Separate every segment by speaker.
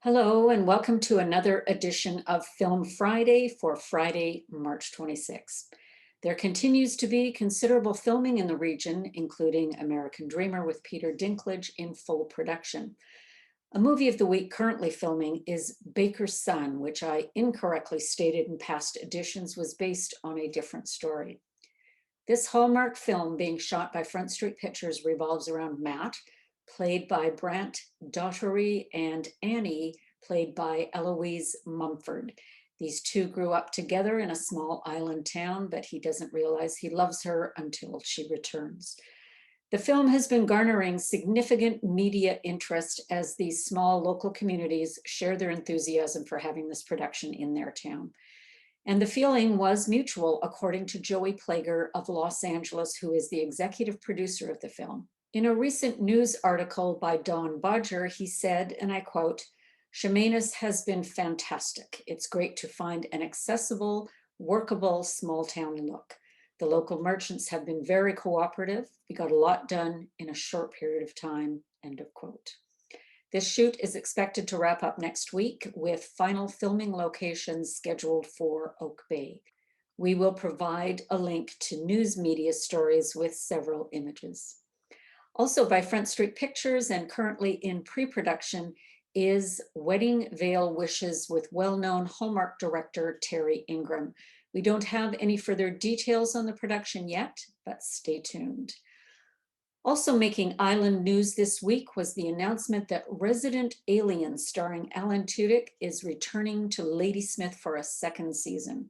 Speaker 1: Hello, and welcome to another edition of Film Friday for Friday, March 26th. There continues to be considerable filming in the region, including American Dreamer with Peter Dinklage in full production. A movie of the week currently filming is Baker's Son, which I incorrectly stated in past editions was based on a different story. This Hallmark film being shot by Front Street Pictures revolves around Matt, played by Brant Daugherty, and Annie, played by Eloise Mumford. These two grew up together in a small island town, but he doesn't realize he loves her until she returns. The film has been garnering significant media interest as these small local communities share their enthusiasm for having this production in their town. And the feeling was mutual, according to Joey Plager of Los Angeles, who is the executive producer of the film. In a recent news article by Don Bodger, he said, and I quote, "Chemainus has been fantastic. It's great to find an accessible, workable, small town look. The local merchants have been very cooperative. We got a lot done in a short period of time," end of quote. This shoot is expected to wrap up next week with final filming locations scheduled for Oak Bay. We will provide a link to news media stories with several images. Also by Front Street Pictures and currently in pre-production is Wedding Veil Wishes with well-known Hallmark director Terry Ingram. We don't have any further details on the production yet, but stay tuned. Also making island news this week was the announcement that Resident Alien starring Alan Tudyk is returning to Ladysmith for a second season.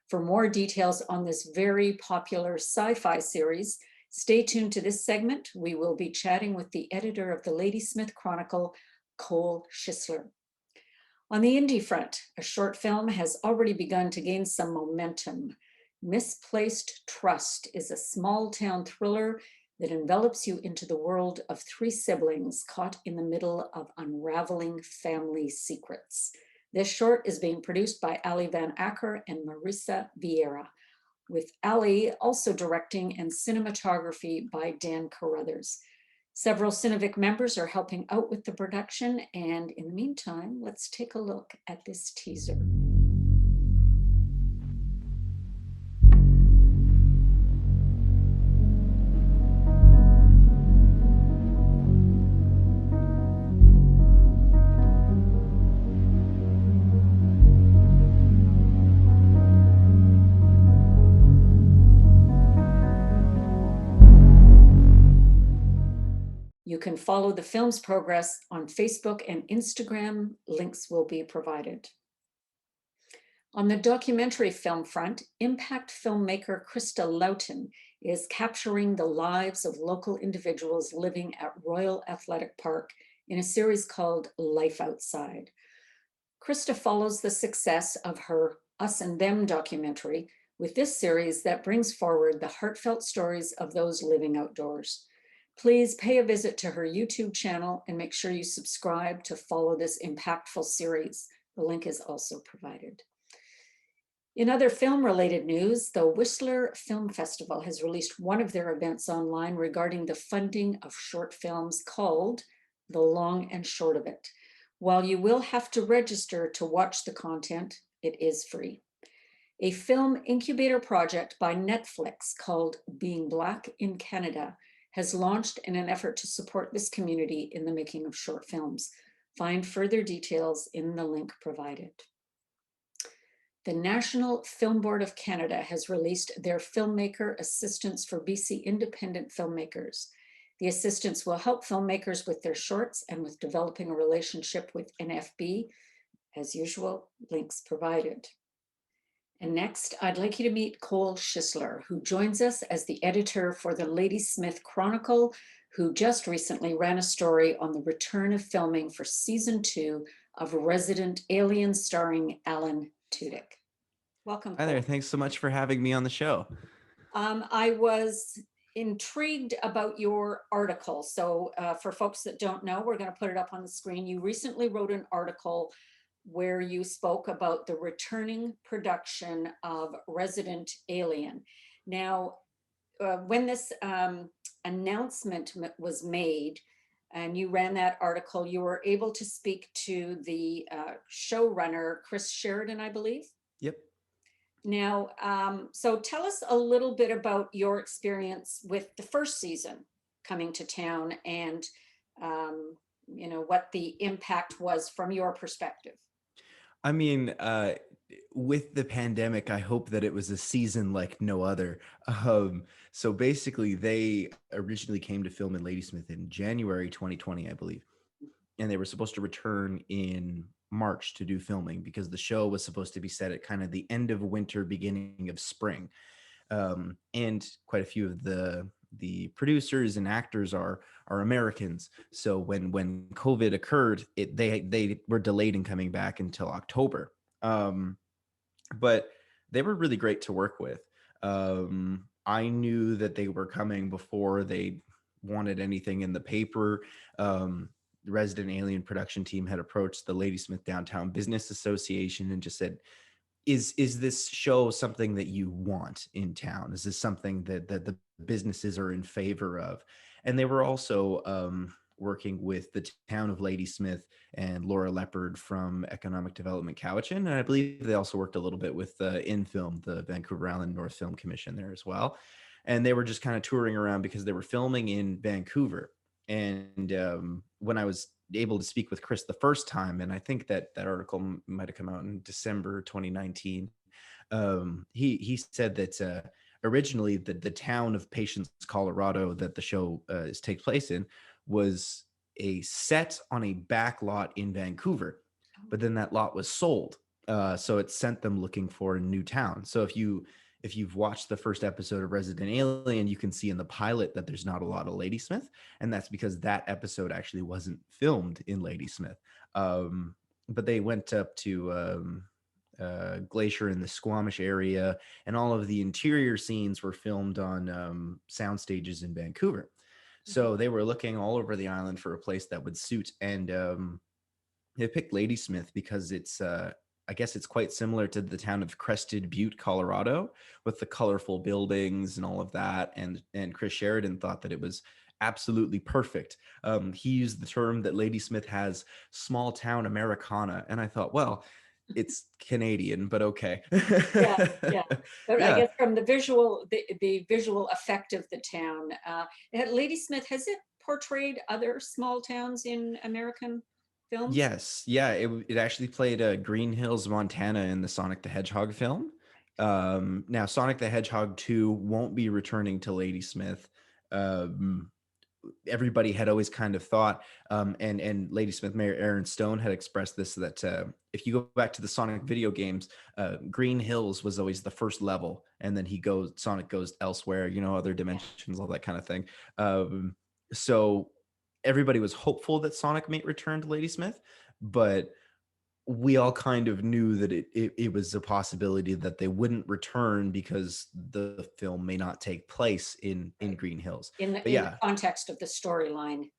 Speaker 1: For more details on this very popular sci-fi series, stay tuned to this segment. We will be chatting with the editor of the Ladysmith Chronicle, Cole Schisler. On the indie front, a short film has already begun to gain some momentum. Misplaced Trust is a small town thriller that envelops you into the world of three siblings caught in the middle of unraveling family secrets. This short is being produced by Ali Van Acker and Marissa Vieira, with Ali also directing and cinematography by Dan Carruthers. Several Cinevic members are helping out with the production, and in the meantime, let's take a look at this teaser. You can follow the film's progress on Facebook and Instagram. Links will be provided. On the documentary film front, impact filmmaker Krista Loughton is capturing the lives of local individuals living at Royal Athletic Park in a series called Life Outside. Krista follows the success of her Us and Them documentary with this series that brings forward the heartfelt stories of those living outdoors. Please pay a visit to her YouTube channel and make sure you subscribe to follow this impactful series. The link is also provided. In other film-related news, the Whistler Film Festival has released one of their events online regarding the funding of short films called The Long and Short of It. While you will have to register to watch the content, it is free. A film incubator project by Netflix called Being Black in Canada has launched in an effort to support this community in the making of short films. Find further details in the link provided. The National Film Board of Canada has released their Filmmaker Assistance for BC Independent Filmmakers. The assistance will help filmmakers with their shorts and with developing a relationship with NFB. As usual, links provided. And next, I'd like you to meet Cole Schisler, who joins us as the editor for the Ladysmith Chronicle, who just recently ran a story on the return of filming for season 2 of Resident Alien starring Alan Tudyk. Welcome,
Speaker 2: Hi
Speaker 1: Cole.
Speaker 2: there. Thanks so much for having me on the show.
Speaker 1: I was intrigued about your article. So for folks that don't know, we're going to put it up on the screen. You recently wrote an article where you spoke about the returning production of Resident Alien. Now, when this announcement was made, and you ran that article. You were able to speak to the showrunner, Chris Sheridan, I believe.
Speaker 2: Yep.
Speaker 1: Now, so tell us a little bit about your experience with the first season coming to town, and what the impact was from your perspective.
Speaker 2: I mean, with the pandemic, I hope that it was a season like no other. So basically, they originally came to film in Ladysmith in January 2020, I believe, and they were supposed to return in March to do filming because the show was supposed to be set at kind of the end of winter, beginning of spring. And quite a few of the producers and actors are Americans. So when COVID occurred, they were delayed in coming back until October. But they were really great to work with. I knew that they were coming before they wanted anything in the paper. The Resident Alien production team had approached the Ladysmith Downtown Business Association and just said, is this show something that you want in town? Is this something that the businesses are in favor of? And they were also working with the town of Ladysmith and Laura Leopard from Economic Development Cowichan. And I believe they also worked a little bit with InFilm, the Vancouver Island North Film Commission there as well. And they were just kind of touring around because they were filming in Vancouver. And when I was able to speak with Chris the first time, and I think that article might have come out in December 2019. He said that originally the town of Patience, Colorado, that the show takes place in, was a set on a back lot in Vancouver, but then that lot was sold, so it sent them looking for a new town. So if you've watched the first episode of Resident Alien, you can see in the pilot that there's not a lot of Ladysmith, and that's because that episode actually wasn't filmed in Ladysmith. But they went up to Glacier in the Squamish area, and all of the interior scenes were filmed on sound stages in Vancouver. So they were looking all over the island for a place that would suit, and they picked Ladysmith because it's I guess it's quite similar to the town of Crested Butte, Colorado, with the colorful buildings and all of that. And Chris Sheridan thought that it was absolutely perfect. He used the term that Ladysmith has small town Americana, and I thought, well, it's Canadian, but okay.
Speaker 1: Yeah, yeah. But I
Speaker 2: Yeah.
Speaker 1: guess from the visual effect of the town, Ladysmith, has it portrayed other small towns in American films?
Speaker 2: Yes, yeah, it actually played Green Hills, Montana in the Sonic the Hedgehog film. Now Sonic the Hedgehog 2 won't be returning to Ladysmith. Um, Everybody had always kind of thought, and Ladysmith Mayor Aaron Stone had expressed this, that if you go back to the Sonic video games, Green Hills was always the first level, and then Sonic goes elsewhere, other dimensions, all that kind of thing. So everybody was hopeful that Sonic might return to Ladysmith, but we all kind of knew that it was a possibility that they wouldn't return because the film may not take place in
Speaker 1: Right.
Speaker 2: Green Hills.
Speaker 1: In
Speaker 2: But
Speaker 1: the
Speaker 2: yeah,
Speaker 1: context of the storyline.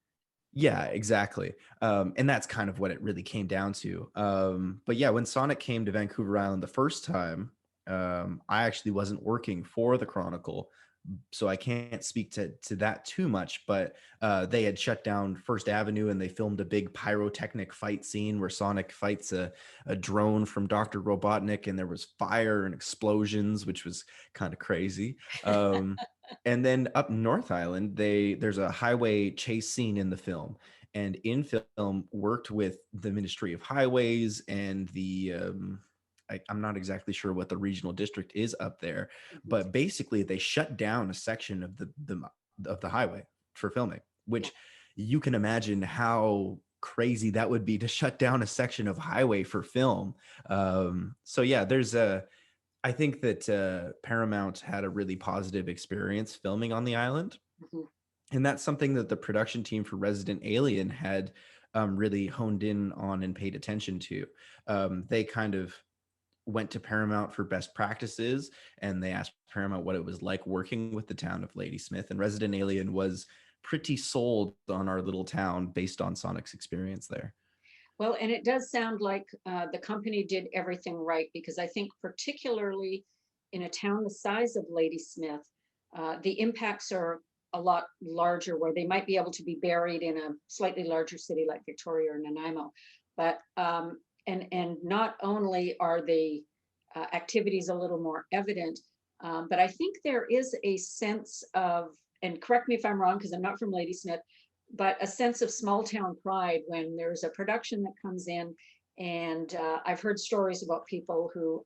Speaker 2: yeah, exactly. And that's kind of what it really came down to. But yeah, when Sonic came to Vancouver Island the first time, I actually wasn't working for the Chronicle, so I can't speak to that too much. But they had shut down First Avenue, and they filmed a big pyrotechnic fight scene where Sonic fights a drone from Dr. Robotnik, and there was fire and explosions, which was kind of crazy. And then up North Island, there's a highway chase scene in the film, and InFilm worked with the Ministry of Highways and I'm not exactly sure what the regional district is up there, but basically they shut down a section of the highway for filming,
Speaker 1: Yeah.
Speaker 2: which you can imagine how crazy that would be to shut down a section of highway for film. So yeah, I think that Paramount had a really positive experience filming on the island.
Speaker 1: Mhm.
Speaker 2: And that's something that the production team for Resident Alien had really honed in on and paid attention to. They kind of went to Paramount for best practices, and they asked Paramount what it was like working with the town of Ladysmith. And Resident Alien was pretty sold on our little town based on Sonic's experience there.
Speaker 1: Well, and it does sound like the company did everything right, because I think particularly in a town the size of Ladysmith, the impacts are a lot larger, where they might be able to be buried in a slightly larger city like Victoria or Nanaimo. But and not only are the activities a little more evident, but I think there is a sense of, and correct me if I'm wrong because I'm not from Ladysmith, but a sense of small town pride when there's a production that comes in. And I've heard stories about people who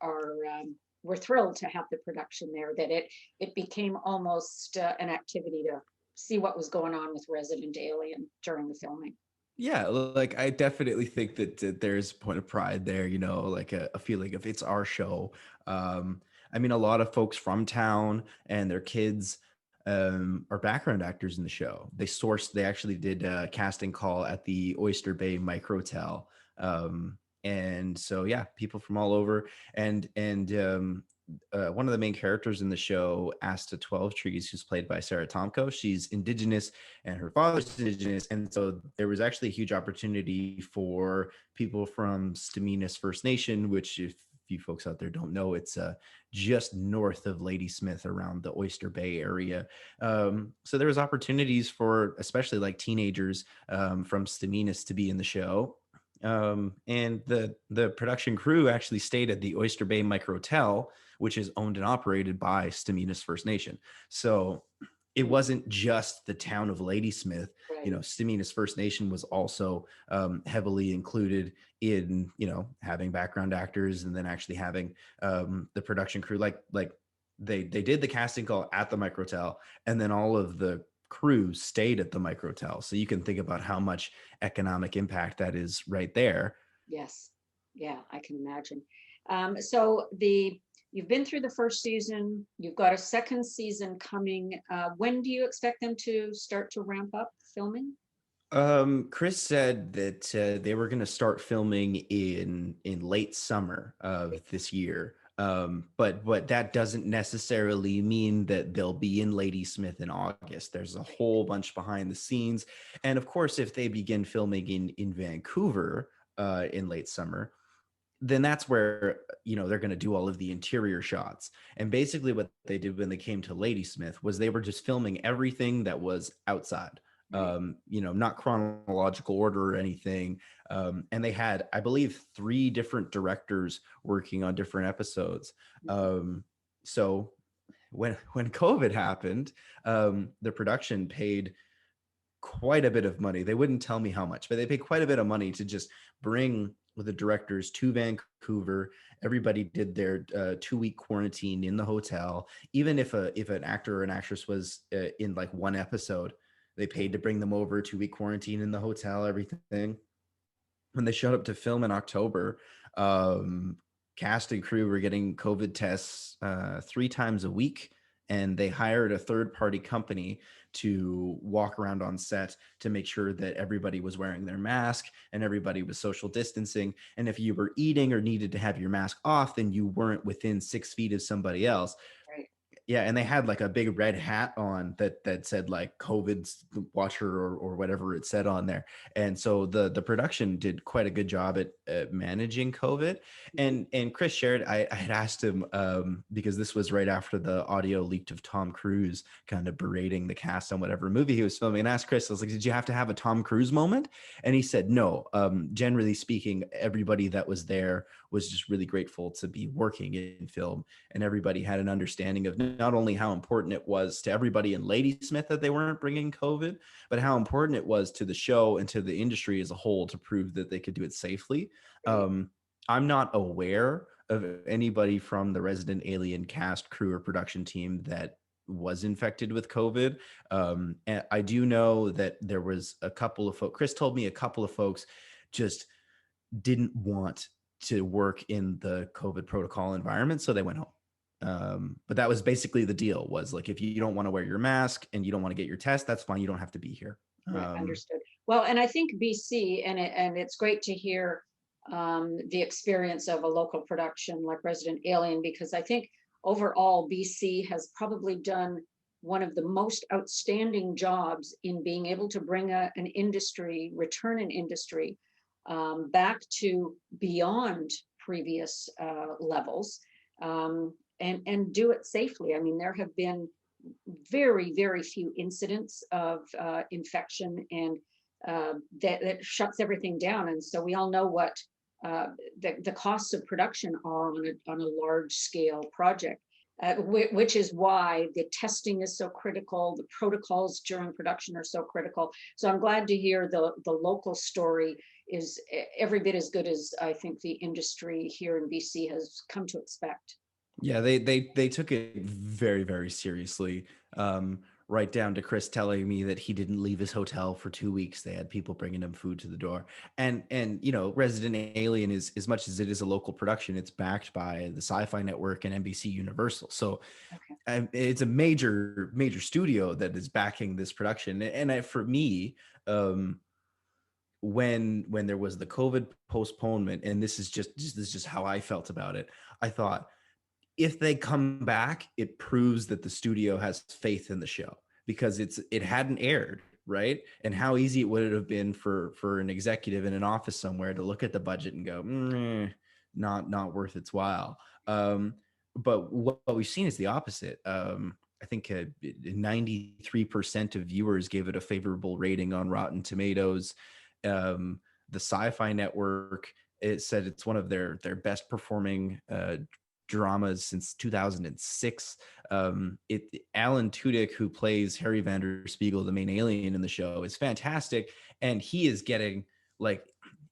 Speaker 1: were thrilled to have the production there, that it became almost an activity to see what was going on with Resident Alien during the filming.
Speaker 2: Yeah, like I definitely think that there's a point of pride there, like a feeling of it's our show. I mean, a lot of folks from town and their kids are background actors in the show. They actually did a casting call at the Oyster Bay Microtel. And so, yeah, people from all over. And one of the main characters in the show, Asta 12 Trees, who's played by Sarah Tomko, she's Indigenous and her father's Indigenous. And so there was actually a huge opportunity for people from Staminas First Nation, which, if you folks out there don't know, it's just north of Ladysmith around the Oyster Bay area. So there was opportunities for especially like teenagers from Staminas to be in the show. And the production crew actually stayed at the Oyster Bay Microtel, which is owned and operated by Staminas First Nation. So it wasn't just the town of Ladysmith.
Speaker 1: Right.
Speaker 2: Staminas First Nation was also heavily included in, having background actors and then actually having the production crew. Like they did the casting call at the Microtel, and then all of the crew stayed at the Microtel. So you can think about how much economic impact that is right there.
Speaker 1: Yes. Yeah, I can imagine. So you've been through the first season, you've got a second season coming. When do you expect them to start to ramp up filming?
Speaker 2: Chris said that they were going to start filming in late summer of this year. But that doesn't necessarily mean that they'll be in Ladysmith in August. There's a whole bunch behind the scenes, and of course, if they begin filming in Vancouver in late summer, then that's where they're going to do all of the interior shots. And basically what they did when they came to Ladysmith was they were just filming everything that was outside,
Speaker 1: Right.
Speaker 2: not chronological order or anything. And they had, I believe, 3 different directors working on different episodes. So when COVID happened, the production paid quite a bit of money. They wouldn't tell me how much, but they paid quite a bit of money to just bring the directors to Vancouver. Everybody did their 2-week quarantine in the hotel. Even if an actor or an actress was in like one episode, they paid to bring them over, 2-week quarantine in the hotel, everything. When they showed up to film in October, cast and crew were getting COVID tests 3 times a week, and they hired a third-party company to walk around on set to make sure that everybody was wearing their mask and everybody was social distancing. And if you were eating or needed to have your mask off, then you weren't within 6 feet of somebody else.
Speaker 1: Right.
Speaker 2: Yeah, and they had like a big red hat on that said like COVID's watcher or whatever it said on there. And so the production did quite a good job at managing COVID. And Chris shared, I had asked him because this was right after the audio leaked of Tom Cruise kind of berating the cast on whatever movie he was filming. And I asked Chris, I was like, did you have to have a Tom Cruise moment? And he said, no. Generally speaking, everybody that was there was just really grateful to be working in film, and everybody had an understanding of not only how important it was to everybody in Ladysmith that they weren't bringing COVID, but how important it was to the show and to the industry as a whole to prove that they could do it safely.
Speaker 1: Right.
Speaker 2: I'm not aware of anybody from the Resident Alien cast, crew, or production team that was infected with COVID. And I do know that there was a couple of folks, Chris told me a couple of folks just didn't want to work in the COVID protocol environment, so they went home. But that was basically the deal, was like, if you don't want to wear your mask and you don't want to get your test, that's fine. You don't have to be here.
Speaker 1: Right, understood. Well, and I think BC, and it's great to hear the experience of a local production like Resident Alien, because I think overall BC has probably done one of the most outstanding jobs in being able to bring an industry, return an industry back to beyond previous levels, and do it safely. I mean, there have been very, very few incidents of infection, and that shuts everything down. And so we all know what the costs of production are on a large scale project, which is why the testing is so critical. The protocols during production are so critical. So I'm glad to hear the local story is every bit as good as I think the industry here in BC has come to expect.
Speaker 2: Yeah, they took it very, very seriously. Right down to Chris telling me that he didn't leave his hotel for 2 weeks. They had people bringing him food to the door. And Resident Alien is, as much as it is a local production, it's backed by the Sci-Fi Network and NBC Universal. So
Speaker 1: Okay.
Speaker 2: it's a major studio that is backing this production. And for me, when there was the COVID postponement, and this is just how I felt about it, I thought, if they come back, it proves that the studio has faith in the show, because it hadn't aired, right? And how easy it would have been for an executive in an office somewhere to look at the budget and go, not worth its while. But what we've seen is the opposite. I think 93% of viewers gave it a favorable rating on Rotten Tomatoes. The Sci-Fi Network, it said it's one of their best performing dramas since 2006. Alan Tudyk, who plays Harry Vanderspiegel, the main alien in the show, is fantastic, and he is getting like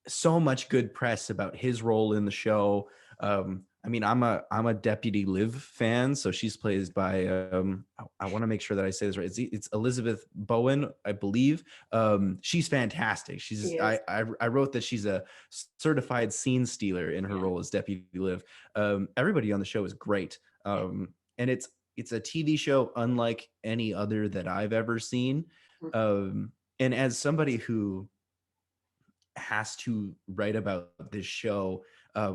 Speaker 2: so much good press about his role in the show. I mean, I'm a Deputy Liv fan, so she's played by I want to make sure that I say this right. It's Elizabeth Bowen, I believe. She's fantastic. I wrote that she's a certified scene stealer in her role as Deputy Liv. Everybody on the show is great, and it's a TV show unlike any other that I've ever seen. And as somebody who has to write about this show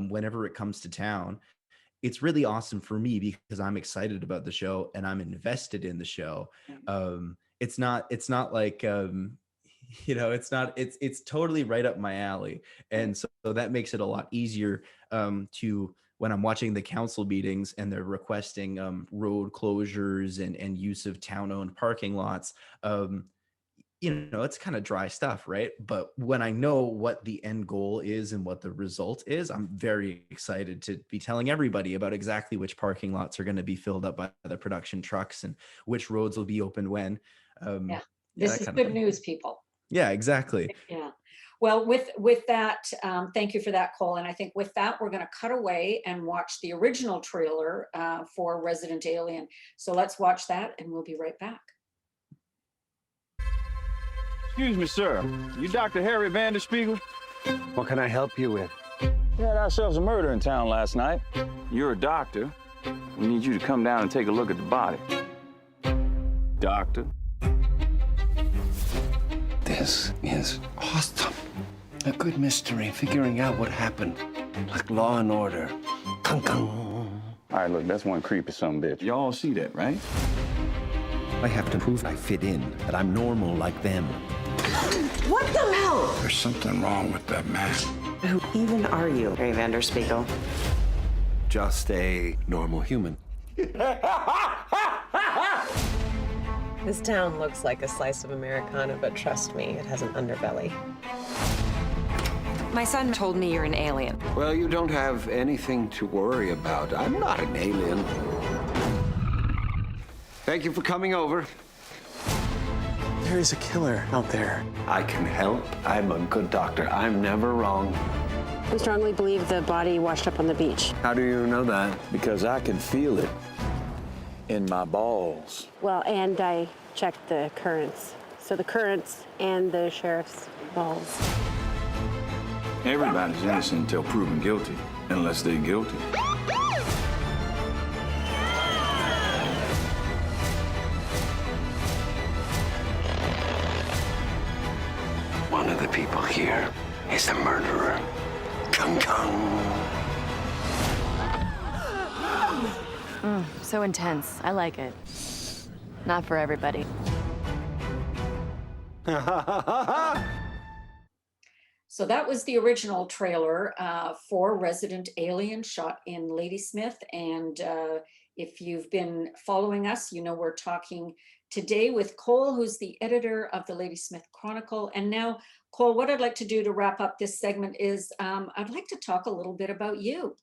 Speaker 2: whenever it comes to town, it's really awesome for me because I'm excited about the show and I'm invested in the show. It's not like it's totally right up my alley, and so that makes it a lot easier to, when I'm watching the council meetings and they're requesting road closures and use of town-owned parking lots. It's kind of dry stuff, right? But when I know what the end goal is and what the result is, I'm very excited to be telling everybody about exactly which parking lots are going to be filled up by the production trucks and which roads will be open when.
Speaker 1: This is good news, people.
Speaker 2: Yeah, exactly.
Speaker 1: Yeah. Well, with that, thank you for that, Cole. And I think with that, we're going to cut away and watch the original trailer for Resident Alien. So let's watch that and we'll be right back.
Speaker 3: Excuse me, sir. You Dr. Harry Vanderspiegel?
Speaker 4: What can I help you with?
Speaker 3: We had ourselves a murder in town last night. You're a doctor. We need you to come down and take a look at the body. Doctor.
Speaker 4: This is awesome. A good mystery, figuring out what happened. Like Law and Order. Kung kung.
Speaker 3: All right, look, that's one creepy son of a bitch. Y'all see that, right?
Speaker 4: I have to prove I fit in, that I'm normal like them.
Speaker 5: What the hell?
Speaker 6: There's something wrong with that man.
Speaker 5: Who even are you, Harry Vanderspiegel?
Speaker 4: Just a normal human.
Speaker 7: This town looks like a slice of Americana, but trust me, it has an underbelly.
Speaker 8: My son told me you're an alien.
Speaker 4: Well, you don't have anything to worry about. I'm not an alien. Thank you for coming over.
Speaker 9: There is a killer out there.
Speaker 4: I can help. I'm a good doctor. I'm never wrong.
Speaker 10: We strongly believe the body washed up on the beach.
Speaker 4: How do you know that?
Speaker 3: Because I can feel it in my balls.
Speaker 10: Well, and I checked the currents. So the currents and the sheriff's balls.
Speaker 3: Everybody's innocent until proven guilty, unless they're guilty.
Speaker 4: One of the people here is the murderer. Kung kung.
Speaker 8: So intense. I like it. Not for everybody.
Speaker 1: So that was the original trailer for Resident Alien, shot in Ladysmith, and If you've been following us, you know we're talking today with Cole, who's the editor of the Ladysmith Chronicle. And now, Cole, what I'd like to do to wrap up this segment is I'd like to talk a little bit about you.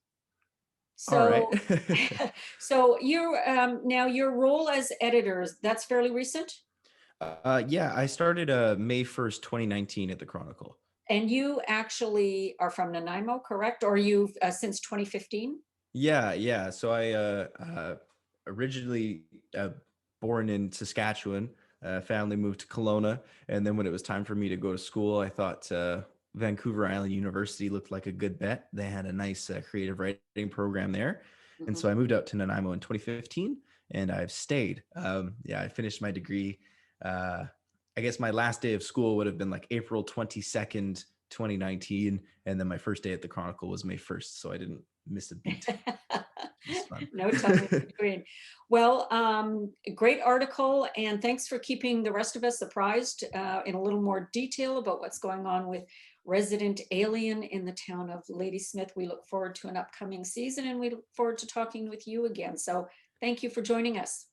Speaker 2: All right.
Speaker 1: So, so now your role as editor, that's fairly recent?
Speaker 2: Yeah, I started May 1st, 2019 at the Chronicle.
Speaker 1: And you actually are from Nanaimo, correct? Or you've since 2015?
Speaker 2: Yeah. So I originally born in Saskatchewan. Family moved to Kelowna, and then when it was time for me to go to school, I thought Vancouver Island University looked like a good bet. They had a nice creative writing program there, and so I moved out to Nanaimo in 2015, and I've stayed. Yeah, I finished my degree. I guess my last day of school would have been like April 22nd, 2019, and then my first day at the Chronicle was May 1st, so I didn't miss a beat.
Speaker 1: No time in between. Well, great article, and thanks for keeping the rest of us apprised in a little more detail about what's going on with Resident Alien in the town of Ladysmith. We look forward to an upcoming season, and we look forward to talking with you again. So thank you for joining us.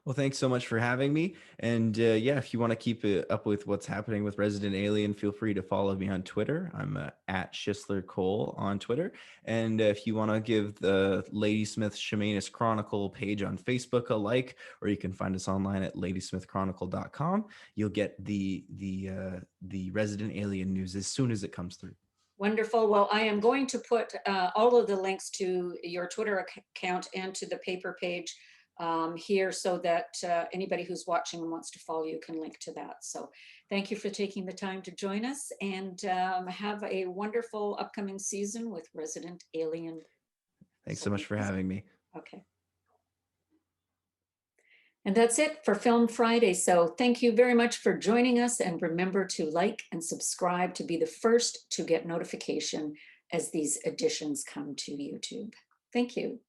Speaker 2: Well, thanks so much for having me. And yeah, if you want to keep up with what's happening with Resident Alien, feel free to follow me on Twitter. I'm at Schisler Cole on Twitter. And if you want to give the Ladysmith Chronicle page on Facebook a like, or you can find us online at ladysmithchronicle.com, you'll get the Resident Alien news as soon as it comes through.
Speaker 1: Wonderful. Well, I am going to put all of the links to your Twitter account and to the paper page here, so that anybody who's watching and wants to follow you can link to that. So thank you for taking the time to join us, and have a wonderful upcoming season with Resident Alien.
Speaker 2: Thanks so much for having me.
Speaker 1: Okay. And that's it for Film Friday. So thank you very much for joining us, and remember to like and subscribe to be the first to get notification as these editions come to YouTube. Thank you.